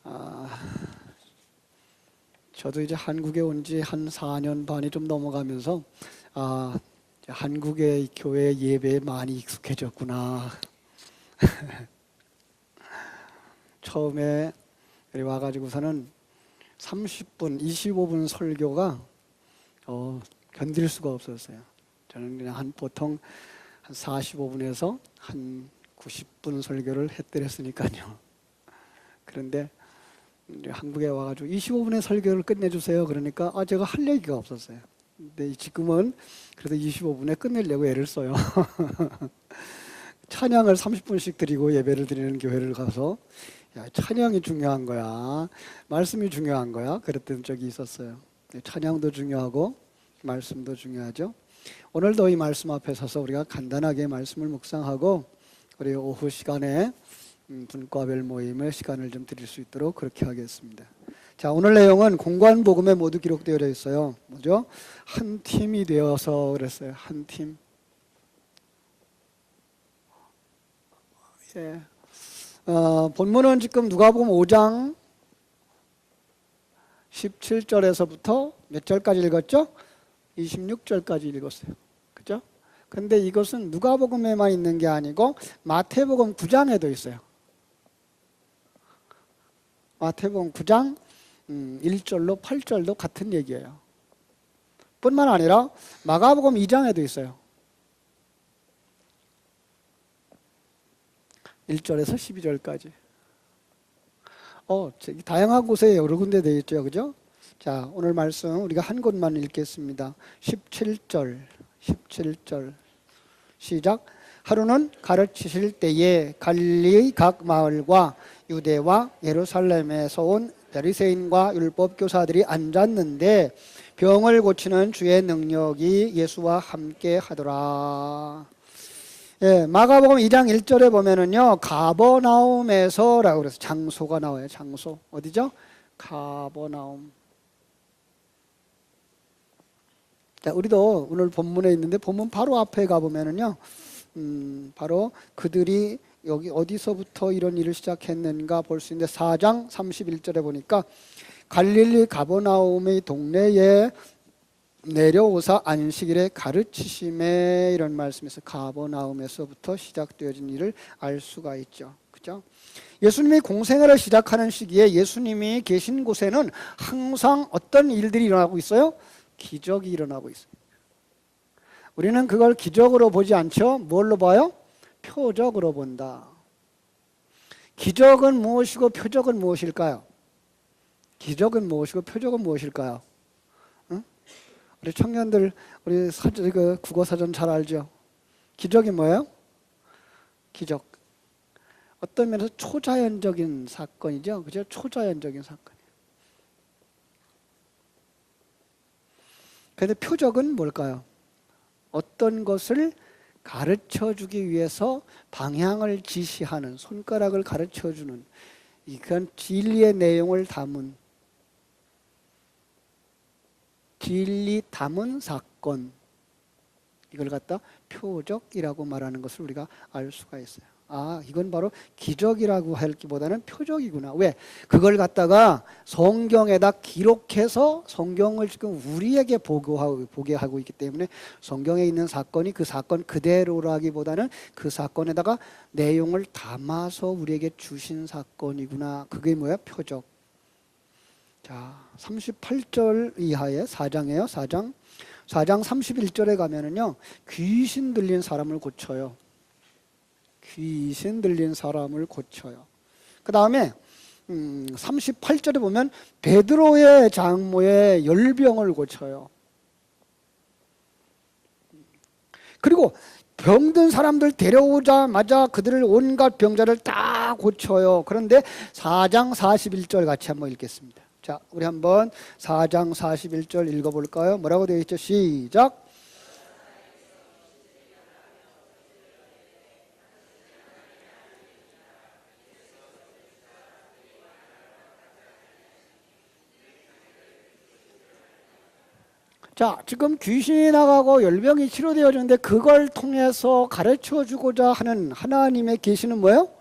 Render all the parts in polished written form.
아, 저도 이제 한국에 온 지 한 4년 반이 좀 넘어가면서 이제 한국의 교회 예배에 많이 익숙해졌구나. 처음에 여기 와가지고서는 30분, 25분 설교가 견딜 수가 없었어요. 저는 그냥 보통 한 45분에서 한 90분 설교를 했더랬으니까요. 그런데 이제 한국에 와가지고 25분의 설교를 끝내주세요. 그러니까 제가 할 얘기가 없었어요. 근데 지금은 그래도 25분에 끝내려고 애를 써요. 찬양을 30분씩 드리고 예배를 드리는 교회를 가서 야, 찬양이 중요한 거야, 말씀이 중요한 거야, 그랬던 적이 있었어요. 찬양도 중요하고 말씀도 중요하죠. 오늘도 이 말씀 앞에 서서 우리가 간단하게 말씀을 묵상하고 우리 오후 시간에 분과별 모임의 시간을 좀 드릴 수 있도록 그렇게 하겠습니다. 자, 오늘 내용은 공관복음에 모두 기록되어 있어요. 뭐죠? 한 팀이 되어서 그랬어요. 한 팀. 예. 본문은 지금 누가복음 5장 17절에서부터 몇 절까지 읽었죠? 26절까지 읽었어요. 그죠? 근데 이것은 누가복음에만 있는 게 아니고 마태복음 9장에도 있어요. 마태복음 9장 1절로 8절도 같은 얘기예요. 뿐만 아니라 마가복음 2장에도 있어요. 1절에서 12절까지. 다양한 곳에 여러 군데 되어 있죠. 그죠? 자, 오늘 말씀 우리가 한 곳만 읽겠습니다. 17절 시작. 하루는 가르치실 때에 갈릴리의 각 마을과 유대와 예루살렘에서 온 바리새인과 율법교사들이 앉았는데 병을 고치는 주의 능력이 예수와 함께 하더라. 예, 마가복음 2장 1절에 보면은요, 가버나움에서라고 그래서 장소가 나와요. 장소. 어디죠? 가버나움. 자, 우리도 오늘 본문에 있는데 본문 바로 앞에 가보면은요, 바로 그들이 여기 어디서부터 이런 일을 시작했는가 볼 수 있는데 4장 31절에 보니까 갈릴리 가버나움의 동네에 내려오사 안식일에 가르치심에 이런 말씀에서 가버나움에서부터 시작되어진 일을 알 수가 있죠. 그죠? 예수님이 공생애를 시작하는 시기에 예수님이 계신 곳에는 항상 어떤 일들이 일어나고 있어요? 기적이 일어나고 있어요. 우리는 그걸 기적으로 보지 않죠. 뭘로 봐요? 표적으로 본다. 기적은 무엇이고 표적은 무엇일까요? 기적은 무엇이고 표적은 무엇일까요? 우리 청년들, 우리 국어 사전 잘 알죠? 기적이 뭐예요? 기적. 어떤 면에서 초자연적인 사건이죠. 그죠? 초자연적인 사건이에요. 그런데 표적은 뭘까요? 어떤 것을 가르쳐 주기 위해서 방향을 지시하는, 손가락을 가르쳐 주는, 이건 진리의 내용을 담은, 진리 담은 사건, 이걸 갖다 표적이라고 말하는 것을 우리가 알 수가 있어요. 이건 바로 기적이라고 하기보다는 표적이구나. 왜? 그걸 갖다가 성경에다 기록해서 성경을 지금 우리에게 보게 하고 있기 때문에 성경에 있는 사건이 그 사건 그대로라기보다는 그 사건에다가 내용을 담아서 우리에게 주신 사건이구나. 그게 뭐야? 표적. 자, 38절 이하의 4장이에요. 4장 31절에 가면은요, 귀신 들린 사람을 고쳐요. 귀신 들린 사람을 고쳐요. 그 다음에 38절에 보면 베드로의 장모의 열병을 고쳐요. 그리고 병든 사람들 데려오자마자 그들을 온갖 병자를 다 고쳐요. 그런데 4장 41절 같이 한번 읽겠습니다. 자, 우리 한번 4장 41절 읽어볼까요? 뭐라고 되어 있죠? 시작. 자, 지금 귀신이 나가고 열병이 치료되어지는데 그걸 통해서 가르쳐 주고자 하는 하나님의 계시는 뭐예요?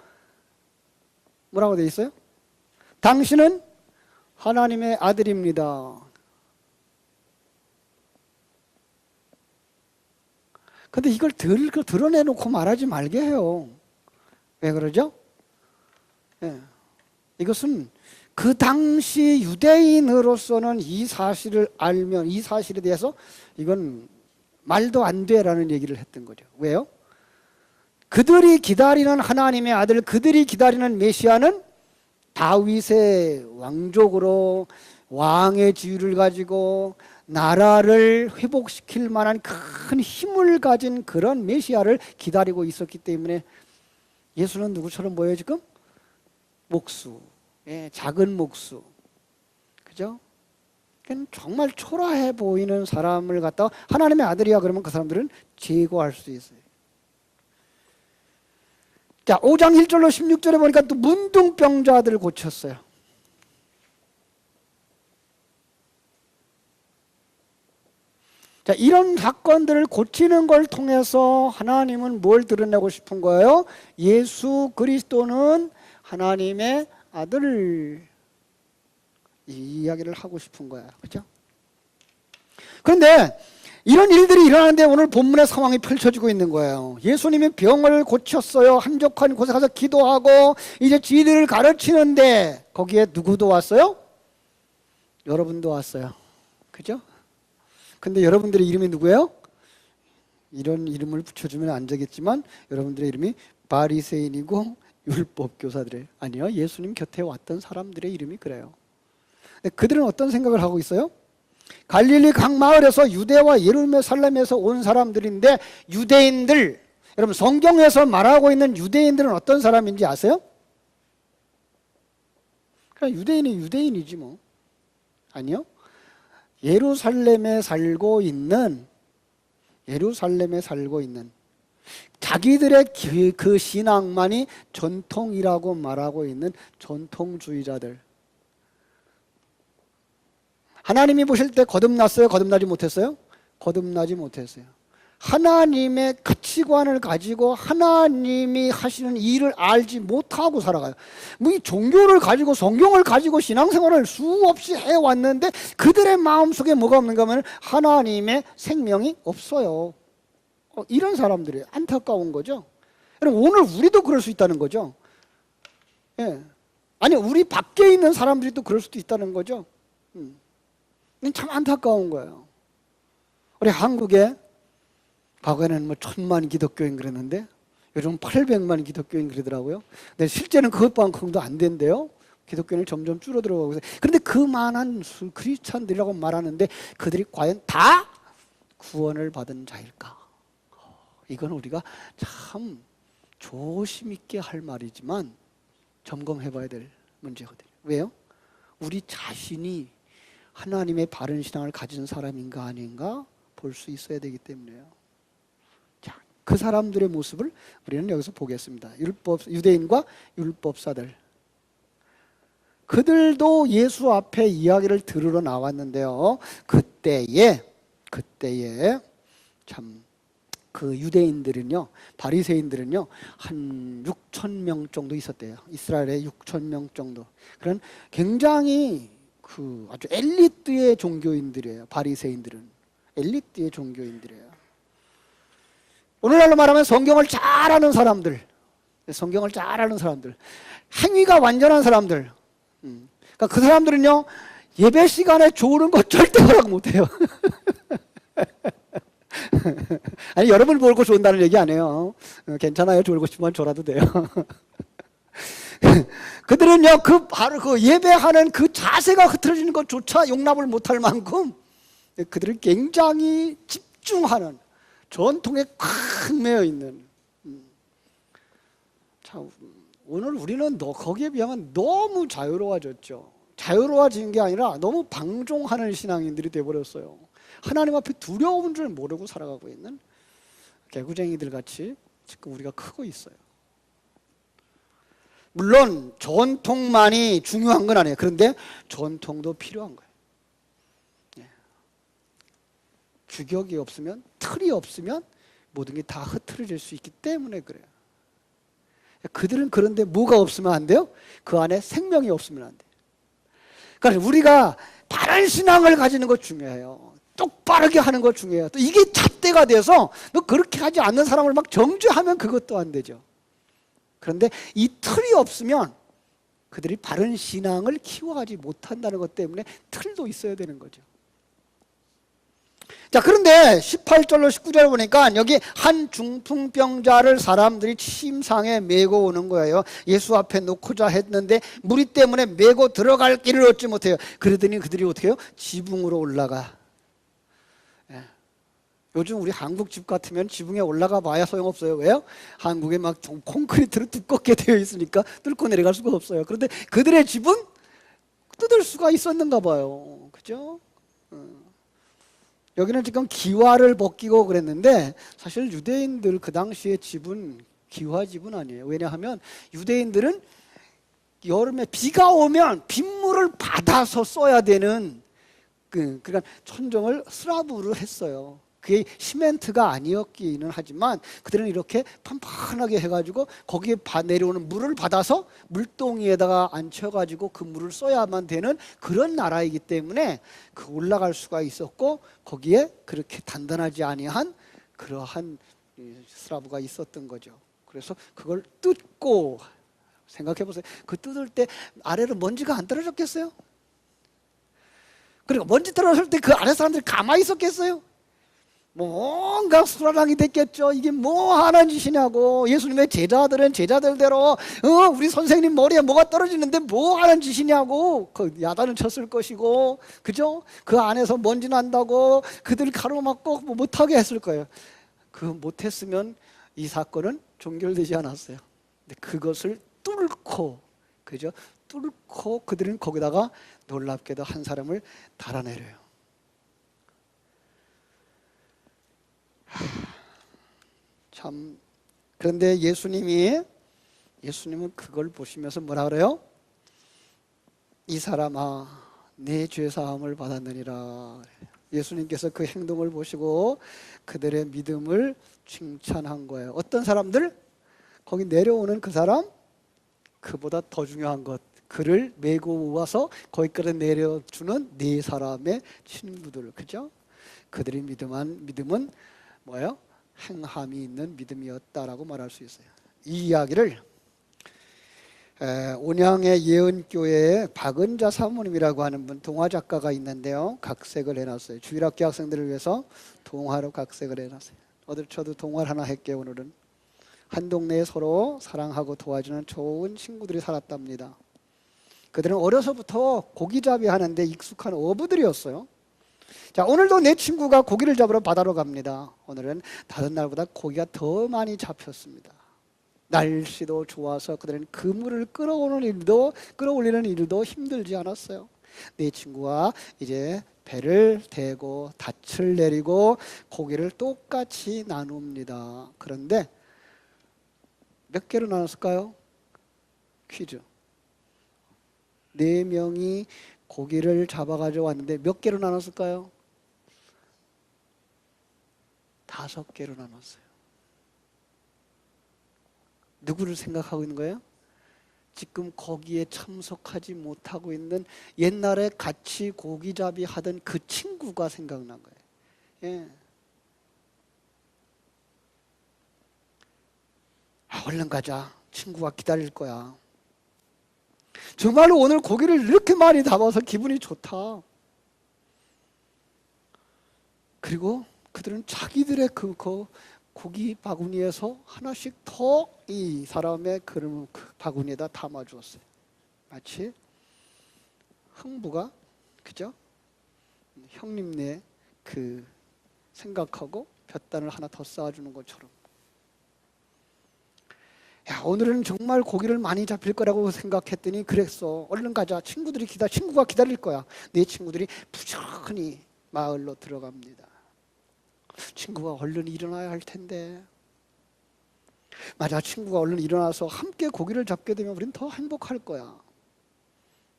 뭐라고 되어 있어요? 당신은 하나님의 아들입니다. 근데 이걸 드러내놓고 말하지 말게 해요. 왜 그러죠? 예. 이것은 그 당시 유대인으로서는 이 사실을 알면, 이 사실에 대해서 이건 말도 안 돼라는 얘기를 했던 거죠. 왜요? 그들이 기다리는 하나님의 아들, 그들이 기다리는 메시아는 다윗의 왕족으로 왕의 지위를 가지고 나라를 회복시킬 만한 큰 힘을 가진 그런 메시아를 기다리고 있었기 때문에 예수는 누구처럼 보여요 지금? 목수, 작은 목수, 그죠? 정말 초라해 보이는 사람을 갖다가 하나님의 아들이야 그러면 그 사람들은 제거할 수 있어요. 자, 5장 1절로 16절에 보니까 또 문둥병자들을 고쳤어요. 자, 이런 사건들을 고치는 걸 통해서 하나님은 뭘 드러내고 싶은 거예요? 예수 그리스도는 하나님의 아들, 이 이야기를 하고 싶은 거야. 그죠? 그런데 이런 일들이 일어나는데 오늘 본문의 상황이 펼쳐지고 있는 거예요. 예수님이 병을 고쳤어요. 한적한 곳에 가서 기도하고 이제 진리를 가르치는데 거기에 누구도 왔어요? 여러분도 왔어요. 그죠? 근데 여러분들의 이름이 누구예요? 이런 이름을 붙여주면 안 되겠지만 여러분들의 이름이 바리새인이고 율법교사들이에요. 아니요, 예수님 곁에 왔던 사람들의 이름이 그래요. 근데 그들은 어떤 생각을 하고 있어요? 갈릴리 각 마을에서 유대와 예루살렘에서 온 사람들인데 유대인들, 여러분 성경에서 말하고 있는 유대인들은 어떤 사람인지 아세요? 그냥 유대인이 유대인이지 뭐. 아니요. 예루살렘에 살고 있는 자기들의 그 신앙만이 전통이라고 말하고 있는 전통주의자들. 하나님이 보실 때 거듭났어요? 거듭나지 못했어요? 거듭나지 못했어요. 하나님의 가치관을 가지고 하나님이 하시는 일을 알지 못하고 살아가요. 뭐 이 종교를 가지고 성경을 가지고 신앙생활을 수없이 해왔는데 그들의 마음속에 뭐가 없는가 하면 하나님의 생명이 없어요. 이런 사람들이 안타까운 거죠. 여러분 오늘 우리도 그럴 수 있다는 거죠. 예. 아니 우리 밖에 있는 사람들이 또 그럴 수도 있다는 거죠. 참 안타까운 거예요. 우리 한국에 과거에는 뭐 1000만 기독교인 그랬는데 요즘 800만 기독교인 그러더라고요. 근데 실제는 그것만큼도 안 된대요. 기독교는 점점 줄어들어가고 있어요. 그런데 그 많은 크리스찬들이라고 말하는데 그들이 과연 다 구원을 받은 자일까? 이건 우리가 참 조심 있게 할 말이지만 점검해 봐야 될 문제거든요. 왜요? 우리 자신이 하나님의 바른 신앙을 가진 사람인가 아닌가 볼 수 있어야 되기 때문에요. 자, 그 사람들의 모습을 우리는 여기서 보겠습니다. 유대인과 율법사들. 그들도 예수 앞에 이야기를 들으러 나왔는데요. 그때에 참 그 유대인들은요, 바리새인들은요, 한 6,000명 정도 있었대요. 이스라엘에 6,000명 정도. 그런 굉장히 아주 엘리트의 종교인들이에요. 바리새인들은 엘리트의 종교인들이에요. 오늘날로 말하면 성경을 잘 아는 사람들, 행위가 완전한 사람들. 그러니까 그 사람들은요 예배 시간에 조는 거 절대 허락 못해요. 아니 여러분 졸고 존다는 얘기 안 해요. 괜찮아요. 졸고 싶으면 졸아도 돼요. 그들은요 바로 그 예배하는 그 자세가 흐트러지는 것조차 용납을 못할 만큼 그들은 굉장히 집중하는 전통에 꽉 매여 있는. 자, 오늘 우리는 거기에 비하면 너무 자유로워졌죠. 자유로워진 게 아니라 너무 방종하는 신앙인들이 되어버렸어요. 하나님 앞에 두려운 줄 모르고 살아가고 있는 개구쟁이들 같이 지금 우리가 크고 있어요. 물론 전통만이 중요한 건 아니에요. 그런데 전통도 필요한 거예요. 규격이 없으면, 틀이 없으면 모든 게 다 흐트러질 수 있기 때문에 그래요. 그들은 그런데 뭐가 없으면 안 돼요? 그 안에 생명이 없으면 안 돼요. 그러니까 우리가 바른 신앙을 가지는 거 중요해요. 똑바르게 하는 거 중요해요. 또 이게 잣대가 돼서 너 그렇게 하지 않는 사람을 막 정죄하면 그것도 안 되죠. 그런데 이 틀이 없으면 그들이 바른 신앙을 키워가지 못한다는 것 때문에 틀도 있어야 되는 거죠. 자, 그런데 18절로 19절 보니까 여기 한 중풍병자를 사람들이 침상에 메고 오는 거예요. 예수 앞에 놓고자 했는데 무리 때문에 메고 들어갈 길을 얻지 못해요. 그러더니 그들이 어떻게 해요? 지붕으로 올라가. 예. 요즘 우리 한국 집 같으면 지붕에 올라가 봐야 소용없어요. 왜요? 한국에 막 콘크리트로 두껍게 되어 있으니까 뚫고 내려갈 수가 없어요. 그런데 그들의 집은 뜯을 수가 있었는가 봐요. 그죠? 여기는 지금 기와를 벗기고 그랬는데 사실 유대인들 그 당시에 집은 기와 집은 아니에요. 왜냐하면 유대인들은 여름에 비가 오면 빗물을 받아서 써야 되는 그러니까 천정을 스라브로 했어요. 그게 시멘트가 아니었기는 하지만 그들은 이렇게 판판하게 해가지고 거기에 내려오는 물을 받아서 물동이에다가 앉혀가지고 그 물을 써야만 되는 그런 나라이기 때문에 그 올라갈 수가 있었고 거기에 그렇게 단단하지 아니한 그러한 스라브가 있었던 거죠. 그래서 그걸 뜯고 생각해 보세요. 그 뜯을 때 아래로 먼지가 안 떨어졌겠어요? 그리고 먼지 떨어졌을 때 그 아래 사람들이 가만히 있었겠어요? 뭔가 수라랑이 됐겠죠. 이게 뭐 하는 짓이냐고. 예수님의 제자들은 제자들대로 우리 선생님 머리에 뭐가 떨어지는데 뭐 하는 짓이냐고 그 야단을 쳤을 것이고, 그죠? 그 안에서 먼지 난다고 그들 가로막고 뭐 못하게 했을 거예요. 그 못했으면 이 사건은 종결되지 않았어요. 근데 그것을 뚫고, 그죠? 뚫고 그들은 거기다가 놀랍게도 한 사람을 달아내려요. 참, 그런데 예수님은 그걸 보시면서 뭐라 그래요? 이 사람아, 내 죄사함을 받았느니라. 예수님께서 그 행동을 보시고 그들의 믿음을 칭찬한 거예요. 어떤 사람들? 거기 내려오는 그 사람? 그보다 더 중요한 것, 그를 메고 와서 거기까지 내려주는 네 사람의 친구들, 그죠? 그들의 믿음은 뭐예요? 행함이 있는 믿음이었다라고 말할 수 있어요. 이 이야기를 온양의 예언교회에 박은자 사모님이라고 하는 분, 동화 작가가 있는데요, 각색을 해놨어요. 주일학교 학생들을 위해서 동화로 각색을 해놨어요. 저도 동화를 하나 할게요. 오늘은 한 동네에 서로 사랑하고 도와주는 좋은 친구들이 살았답니다. 그들은 어려서부터 고기잡이 하는데 익숙한 어부들이었어요. 자, 오늘도 내 친구가 고기를 잡으러 바다로 갑니다. 오늘은 다른 날보다 고기가 더 많이 잡혔습니다. 날씨도 좋아서 그들은 그물을 끌어올리는 일도 힘들지 않았어요. 내 친구가 이제 배를 대고 닻을 내리고 고기를 똑같이 나눕니다. 그런데 몇 개로 나눴을까요? 퀴즈. 4명이 고기를 잡아가지고 왔는데 몇 개로 나눴을까요? 5개로 나눴어요. 누구를 생각하고 있는 거예요? 지금 거기에 참석하지 못하고 있는 옛날에 같이 고기잡이 하던 그 친구가 생각난 거예요. 예. 얼른 가자. 친구가 기다릴 거야. 정말로 오늘 고기를 이렇게 많이 잡아서 기분이 좋다. 그리고 그들은 자기들의 그 고기 바구니에서 하나씩 더 이 사람의 그 바구니에다 담아주었어요. 마치 흥부가, 그죠? 형님네 그 생각하고 볕단을 하나 더 쌓아주는 것처럼. 야, 오늘은 정말 고기를 많이 잡힐 거라고 생각했더니 그랬어. 얼른 가자. 친구가 기다릴 거야. 내 친구들이 부지런히 마을로 들어갑니다. 친구가 얼른 일어나야 할 텐데. 맞아, 친구가 얼른 일어나서 함께 고기를 잡게 되면 우리는 더 행복할 거야.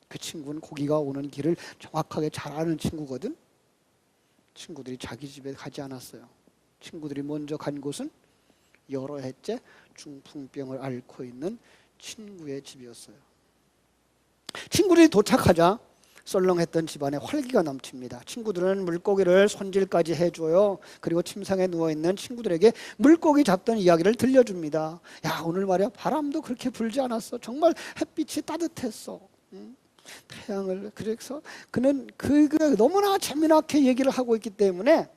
그 친구는 고기가 오는 길을 정확하게 잘 아는 친구거든. 친구들이 자기 집에 가지 않았어요. 친구들이 먼저 간 곳은 여러 해째 중풍병을 앓고 있는 친구의 집이었어요. 친구들이 도착하자 썰렁했던 집안에 활기가 넘칩니다. 친구들은 물고기를 손질까지 해줘요. 그리고 침상에 누워있는 친구들에게 물고기 잡던 이야기를 들려줍니다. 야, 오늘 말이야 바람도 그렇게 불지 않았어. 정말 햇빛이 따뜻했어. 태양을, 그래서 그는 그가 너무나 재미나게 얘기를 하고 있기 때문에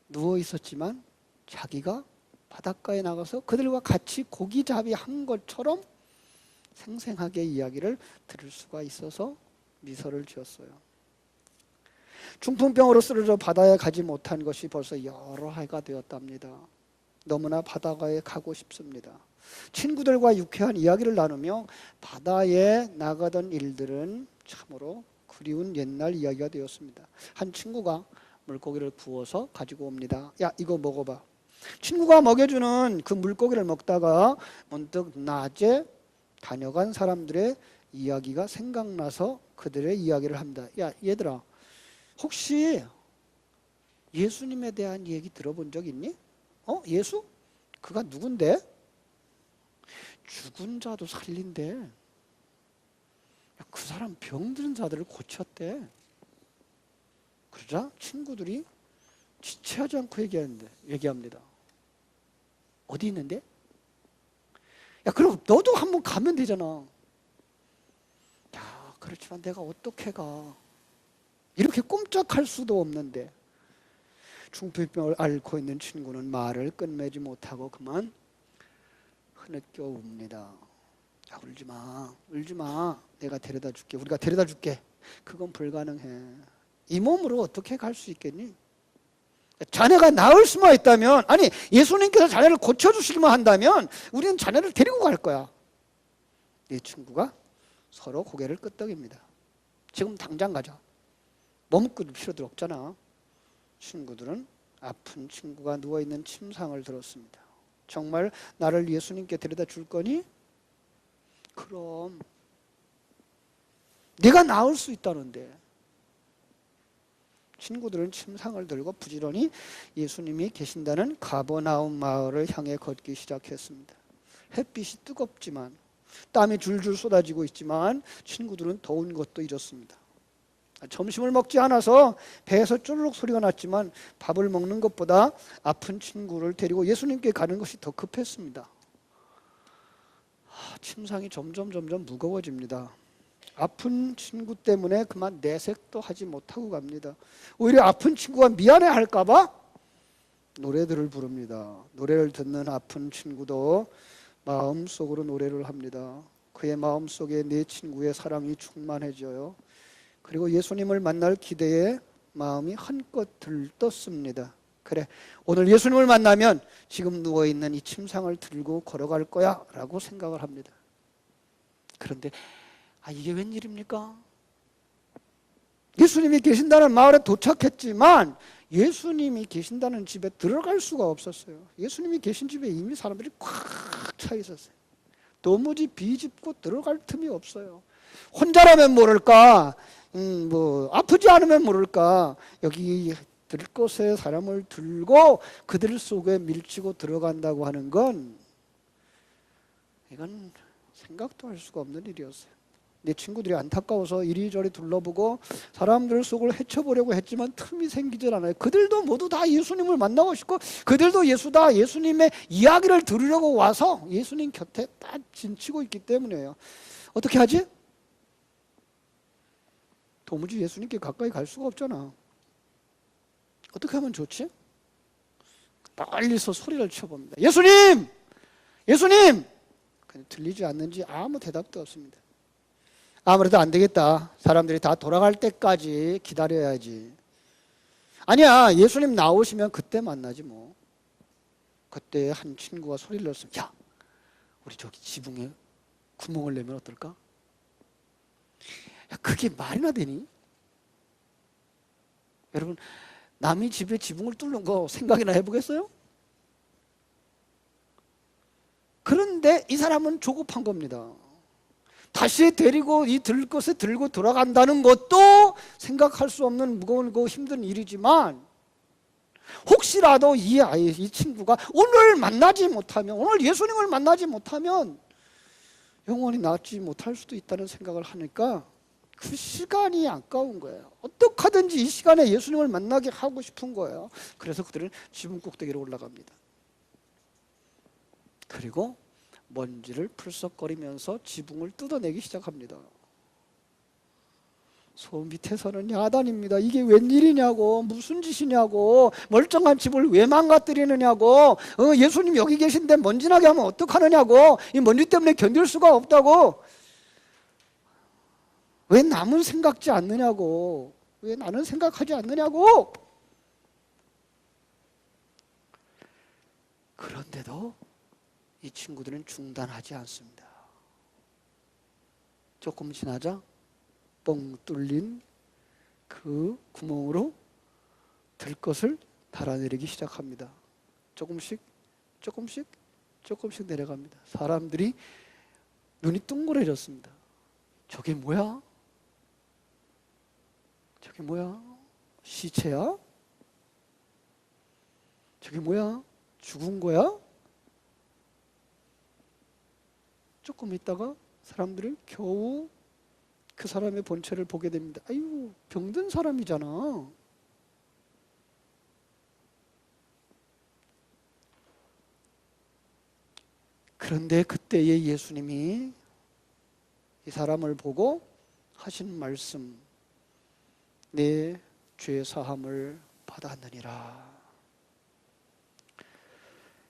누워 있었지만 자기가 바닷가에 나가서 그들과 같이 고기잡이 한 것처럼 생생하게 이야기를 들을 수가 있어서 미소를 지었어요. 중풍병으로 쓰러져 바다에 가지 못한 것이 벌써 여러 해가 되었답니다. 너무나 바닷가에 가고 싶습니다. 친구들과 유쾌한 이야기를 나누며 바다에 나가던 일들은 참으로 그리운 옛날 이야기가 되었습니다. 한 친구가 물고기를 구워서 가지고 옵니다. 야, 이거 먹어봐. 친구가 먹여주는 그 물고기를 먹다가 문득 낮에 다녀간 사람들의 이야기가 생각나서 그들의 이야기를 합니다. 야, 얘들아, 혹시 예수님에 대한 얘기 들어본 적 있니? 예수? 그가 누군데? 죽은 자도 살린대. 야, 그 사람 병든 자들을 고쳤대. 그러자 친구들이 지체하지 않고 얘기합니다. 어디 있는데? 야, 그럼 너도 한번 가면 되잖아. 야, 그렇지만 내가 어떻게 가? 이렇게 꼼짝할 수도 없는데. 중풍병을 앓고 있는 친구는 말을 끝내지 못하고 그만 흐느껴 웁니다. 야, 울지 마, 울지 마. 내가 데려다 줄게. 우리가 데려다 줄게. 그건 불가능해. 이 몸으로 어떻게 갈 수 있겠니? 자네가 나을 수만 있다면, 아니 예수님께서 자네를 고쳐주시기만 한다면 우리는 자네를 데리고 갈 거야. 네 친구가 서로 고개를 끄덕입니다. 지금 당장 가자. 머뭇거릴 필요도 없잖아. 친구들은 아픈 친구가 누워있는 침상을 들었습니다. 정말 나를 예수님께 데려다 줄 거니? 그럼 네가 나을 수 있다는데. 친구들은 침상을 들고 부지런히 예수님이 계신다는 가버나움 마을을 향해 걷기 시작했습니다. 햇빛이 뜨겁지만 땀이 줄줄 쏟아지고 있지만 친구들은 더운 것도 잊었습니다. 점심을 먹지 않아서 배에서 쭈르륵 소리가 났지만 밥을 먹는 것보다 아픈 친구를 데리고 예수님께 가는 것이 더 급했습니다. 침상이 점점 무거워집니다. 아픈 친구 때문에 그만 내색도 하지 못하고 갑니다. 오히려 아픈 친구가 미안해 할까봐 노래들을 부릅니다. 노래를 듣는 아픈 친구도 마음속으로 노래를 합니다. 그의 마음속에 내 친구의 사랑이 충만해져요. 그리고 예수님을 만날 기대에 마음이 한껏 들떴습니다. 그래, 오늘 예수님을 만나면 지금 누워있는 이 침상을 들고 걸어갈 거야 라고 생각을 합니다. 그런데 이게 웬일입니까? 예수님이 계신다는 마을에 도착했지만 예수님이 계신다는 집에 들어갈 수가 없었어요. 예수님이 계신 집에 이미 사람들이 꽉 차 있었어요. 도무지 비집고 들어갈 틈이 없어요. 혼자라면 모를까, 아프지 않으면 모를까, 여기 들 곳에 사람을 들고 그들 속에 밀치고 들어간다고 하는 건 이건 생각도 할 수가 없는 일이었어요. 내 친구들이 안타까워서 이리저리 둘러보고 사람들 속을 헤쳐보려고 했지만 틈이 생기질 않아요. 그들도 모두 다 예수님을 만나고 싶고 그들도 예수님의 이야기를 들으려고 와서 예수님 곁에 딱 진치고 있기 때문이에요. 어떻게 하지? 도무지 예수님께 가까이 갈 수가 없잖아. 어떻게 하면 좋지? 멀리서 소리를 쳐봅니다. 예수님! 예수님! 들리지 않는지 아무 대답도 없습니다. 아무래도 안 되겠다. 사람들이 다 돌아갈 때까지 기다려야지. 아니야, 예수님 나오시면 그때 만나지 뭐. 그때 한 친구가 소리를 냈습니다. 야, 우리 저기 지붕에 구멍을 내면 어떨까? 야, 그게 말이나 되니? 여러분, 남의 집에 지붕을 뚫는 거 생각이나 해보겠어요? 그런데 이 사람은 조급한 겁니다. 다시 데리고 이 들것에 들고 돌아간다는 것도 생각할 수 없는 무거운 힘든 일이지만 혹시라도 이 친구가 오늘 만나지 못하면, 오늘 예수님을 만나지 못하면 영원히 낫지 못할 수도 있다는 생각을 하니까 그 시간이 아까운 거예요. 어떻게 하든지 이 시간에 예수님을 만나게 하고 싶은 거예요. 그래서 그들은 지붕 꼭대기로 올라갑니다. 그리고 먼지를 풀썩거리면서 지붕을 뜯어내기 시작합니다. 소 밑에서는 야단입니다. 이게 웬일이냐고, 무슨 짓이냐고, 멀쩡한 집을 왜 망가뜨리느냐고, 예수님 여기 계신데 먼지나게 하면 어떡하느냐고, 이 먼지 때문에 견딜 수가 없다고, 왜 남은 생각지 않느냐고, 왜 나는 생각하지 않느냐고. 그런데도 이 친구들은 중단하지 않습니다. 조금 지나자 뻥 뚫린 그 구멍으로 들것을 달아내리기 시작합니다. 조금씩 조금씩 조금씩 내려갑니다. 사람들이 눈이 둥그레졌습니다. 저게 뭐야? 저게 뭐야? 시체야? 저게 뭐야? 죽은 거야? 조금 있다가 사람들이 겨우 그 사람의 본체를 보게 됩니다. 아유, 병든 사람이잖아. 그런데 그때에 예수님이 이 사람을 보고 하신 말씀, 내 죄 사함을 받았느니라.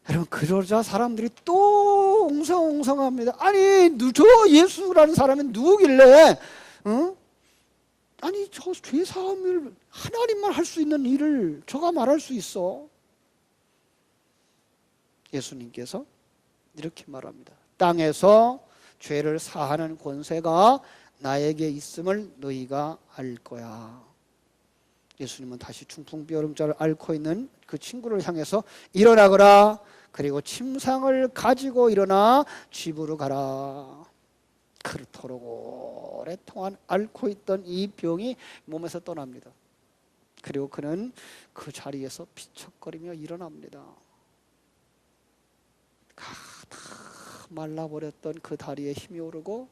여러분, 그러자 사람들이 또 웅성웅성합니다. 아니, 저 예수라는 사람은 누구길래, 아니, 저 죄 사함을 하나님만 할 수 있는 일을 저가 말할 수 있어? 예수님께서 이렇게 말합니다. 땅에서 죄를 사하는 권세가 나에게 있음을 너희가 알 거야. 예수님은 다시 중풍병자를 앓고 있는 그 친구를 향해서 일어나거라. 그리고 침상을 가지고 일어나 집으로 가라. 그토록 오랫동안 앓고 있던 이 병이 몸에서 떠납니다. 그리고 그는 그 자리에서 피척거리며 일어납니다. 가득 말라버렸던 그 다리에 힘이 오르고,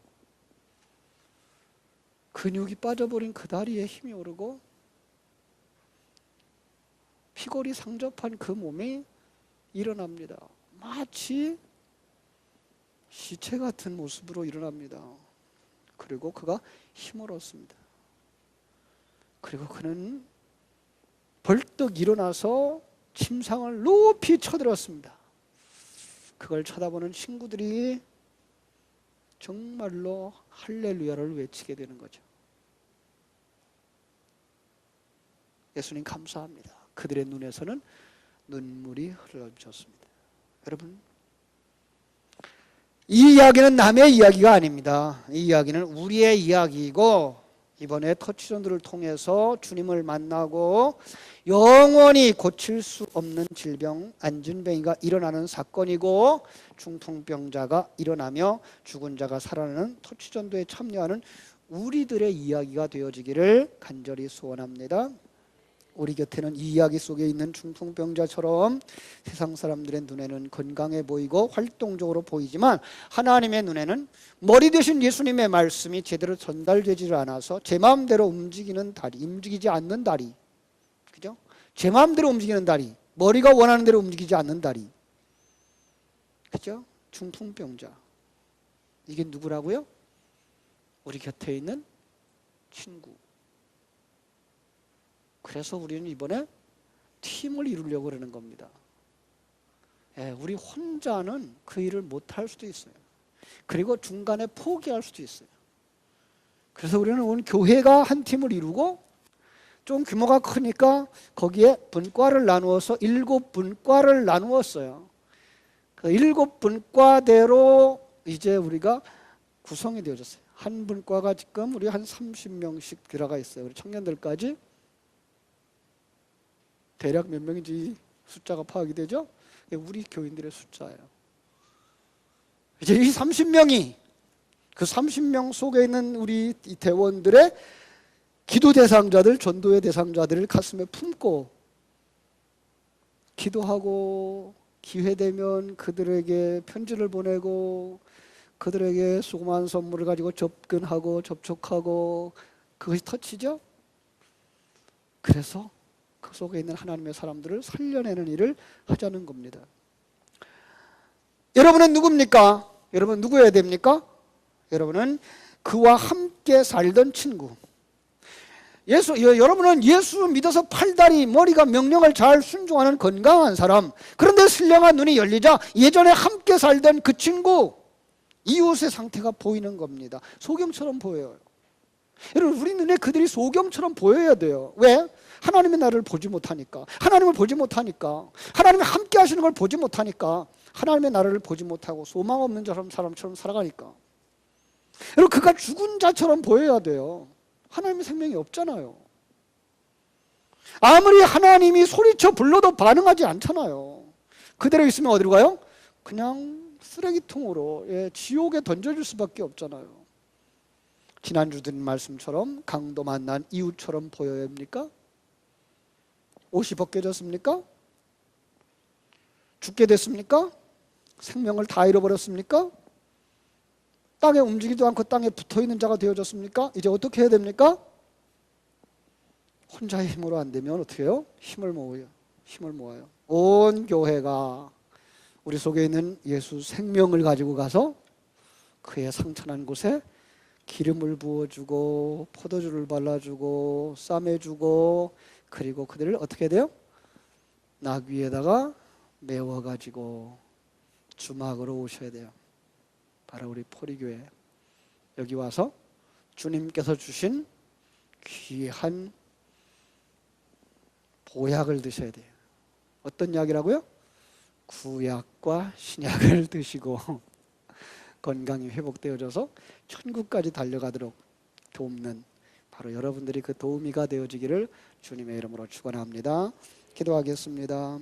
근육이 빠져버린 그 다리에 힘이 오르고, 피골이 상접한 그 몸이 일어납니다. 마치 시체 같은 모습으로 일어납니다. 그리고 그가 힘을 얻습니다. 그리고 그는 벌떡 일어나서 침상을 높이 쳐들었습니다. 그걸 쳐다보는 친구들이 정말로 할렐루야를 외치게 되는 거죠. 예수님 감사합니다. 그들의 눈에서는 눈물이 흘러비쳤습니다. 여러분, 이 이야기는 남의 이야기가 아닙니다. 이 이야기는 우리의 이야기이고, 이번에 터치존들을 통해서 주님을 만나고 영원히 고칠 수 없는 질병, 안진뱅이가 일어나는 사건이고, 중풍병자가 일어나며 죽은 자가 살아나는 터치전도에 참여하는 우리들의 이야기가 되어지기를 간절히 소원합니다. 우리 곁에는 이 이야기 속에 있는 중풍병자처럼 세상 사람들의 눈에는 건강해 보이고 활동적으로 보이지만, 하나님의 눈에는 머리 되신 예수님의 말씀이 제대로 전달되지 않아서 제 마음대로 움직이는 다리, 움직이지 않는 다리, 그죠? 제 마음대로 움직이는 다리, 머리가 원하는 대로 움직이지 않는 다리, 그죠? 중풍병자. 이게 누구라고요? 우리 곁에 있는 친구. 그래서 우리는 이번에 팀을 이루려고 그러는 겁니다. 우리 혼자는 그 일을 못할 수도 있어요. 그리고 중간에 포기할 수도 있어요. 그래서 우리는 오늘 교회가 한 팀을 이루고, 좀 규모가 크니까 거기에 분과를 나누어서 7분과를 나누었어요. 그 7분과대로 이제 우리가 구성이 되어졌어요. 한 분과가 지금 우리 한 30명씩 들어가 있어요. 우리 청년들까지 대략 몇 명인지 숫자가 파악이 되죠? 우리 교인들의 숫자예요. 이제 이 30명이, 그 30명 속에 있는 우리 이 대원들의 기도 대상자들, 전도의 대상자들을 가슴에 품고 기도하고, 기회되면 그들에게 편지를 보내고, 그들에게 수고한 선물을 가지고 접근하고 접촉하고 그것이 터치죠. 그래서 그 속에 있는 하나님의 사람들을 살려내는 일을 하자는 겁니다. 여러분은 누굽니까? 여러분 누구여야 됩니까? 여러분은 그와 함께 살던 친구. 여러분은 예수 믿어서 팔다리 머리가 명령을 잘 순종하는 건강한 사람. 그런데 신령한 눈이 열리자 예전에 함께 살던 그 친구, 이웃의 상태가 보이는 겁니다. 소경처럼 보여요. 여러분 우리 눈에 그들이 소경처럼 보여야 돼요. 왜? 하나님의 나를 보지 못하니까. 하나님을 보지 못하니까. 하나님이 함께 하시는 걸 보지 못하니까. 하나님의 나를 보지 못하고 소망 없는 사람처럼 살아가니까. 여러분 그가 죽은 자처럼 보여야 돼요. 하나님의 생명이 없잖아요. 아무리 하나님이 소리쳐 불러도 반응하지 않잖아요. 그대로 있으면 어디로 가요? 그냥 쓰레기통으로, 지옥에 던져줄 수밖에 없잖아요. 지난주 드린 말씀처럼 강도 만난 이웃처럼 보여야 합니까? 옷이 벗겨졌습니까? 죽게 됐습니까? 생명을 다 잃어버렸습니까? 땅에 움직이지도 않고 땅에 붙어있는 자가 되어졌습니까? 이제 어떻게 해야 됩니까? 혼자의 힘으로 안 되면 어떻게 해요? 힘을 모아요. 온 교회가 우리 속에 있는 예수 생명을 가지고 가서 그의 상처난 곳에 기름을 부어주고 포도주를 발라주고 싸매주고, 그리고 그들을 어떻게 해야 돼요? 나귀에다가 메워가지고 주막으로 오셔야 돼요. 바로 우리 포리교회 여기 와서 주님께서 주신 귀한 보약을 드셔야 돼요. 어떤 약이라고요? 구약과 신약을 드시고 건강이 회복되어져서 천국까지 달려가도록 돕는, 바로 여러분들이 그 도우미가 되어지기를 주님의 이름으로 축원합니다. 기도하겠습니다.